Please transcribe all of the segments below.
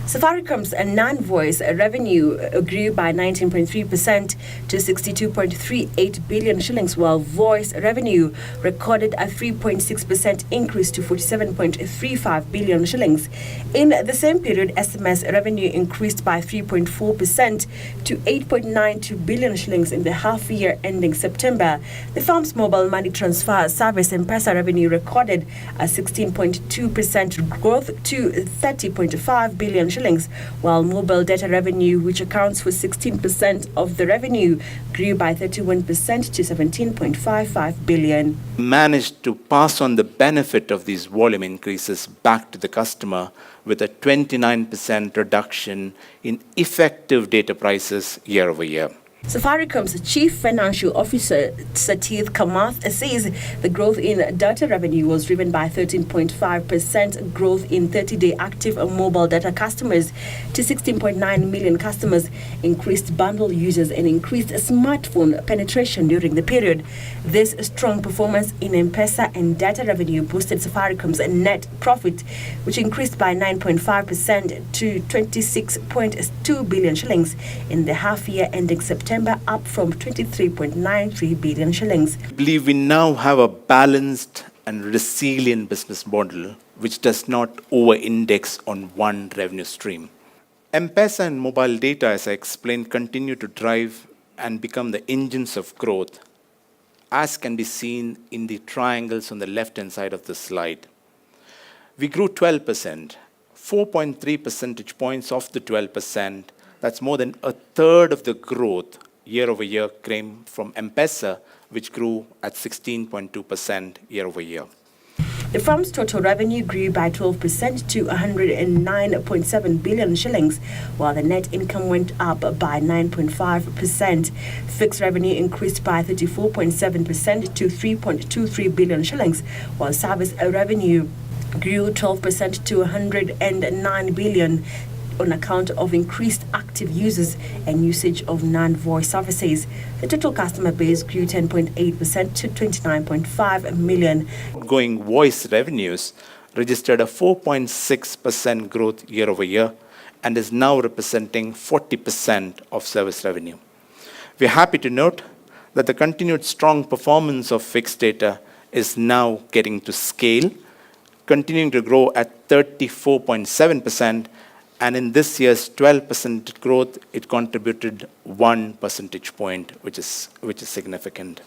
Safaricom's non-voice revenue grew by 19.3% to 62.38 billion shillings, while voice revenue recorded a 3.6% increase to 47.35 billion shillings. In the same period, SMS revenue increased by 3.4% to 8.92 billion shillings in the half year ending September. The firm's mobile money transfer service Mpesa revenue recorded a 16.2% growth to 30.5 billion shillings, while mobile data revenue, which accounts for 16% of the revenue, grew by 31% to 17.55 billion. Managed to pass on the benefit of these volume increases back to the customer with a 29% reduction in effective data prices year over year. Safaricom's Chief Financial Officer, Satith Kamath, says the growth in data revenue was driven by 13.5% growth in 30-day active mobile data customers to 16.9 million customers, increased bundle users, and increased smartphone penetration during the period. This strong performance in M-Pesa and data revenue boosted Safaricom's net profit, which increased by 9.5% to 26.2 billion shillings in the half year ending September, up from 23.93 billion shillings. I believe we now have a balanced and resilient business model which does not over-index on one revenue stream. M-Pesa and mobile data, as I explained, continue to drive and become the engines of growth, as can be seen in the triangles on the left-hand side of the slide. We grew 12%, 4.3 percentage points off the 12%. That's more than a third of the growth year over year came from M-Pesa, which grew at 16.2% year over year. The firm's total revenue grew by 12% to 109.7 billion shillings, while the net income went up by 9.5%. Fixed revenue increased by 34.7% to 3.23 billion shillings, while service revenue grew 12% to 109 billion on account of increased active users and usage of non-voice services. The total customer base grew 10.8% to 29.5 million. Outgoing voice revenues registered a 4.6% growth year over year and is now representing 40% of service revenue. We are happy to note that the continued strong performance of fixed data is now getting to scale, continuing to grow at 34.7%, and in this year's 12% growth, it contributed 1 percentage point, which is significant.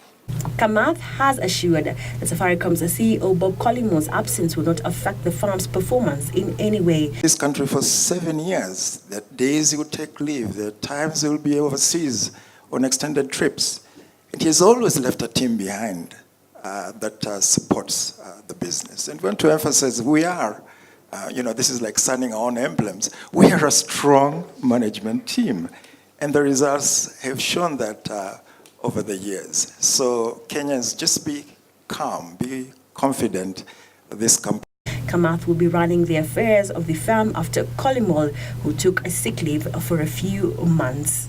Kamath has assured that Safaricom's CEO Bob Collymor's absence will not affect the firm's performance in any way. This country for 7 years, there are days he would take leave, there are times he will be overseas on extended trips. And he has always left a team behind that supports the business. And we want to emphasize we are, this is like signing our own emblems. We are a strong management team. And the results have shown that over the years. So Kenyans, just be calm, be confident this company. Kamath will be running the affairs of the firm after Collymore, who took a sick leave for a few months.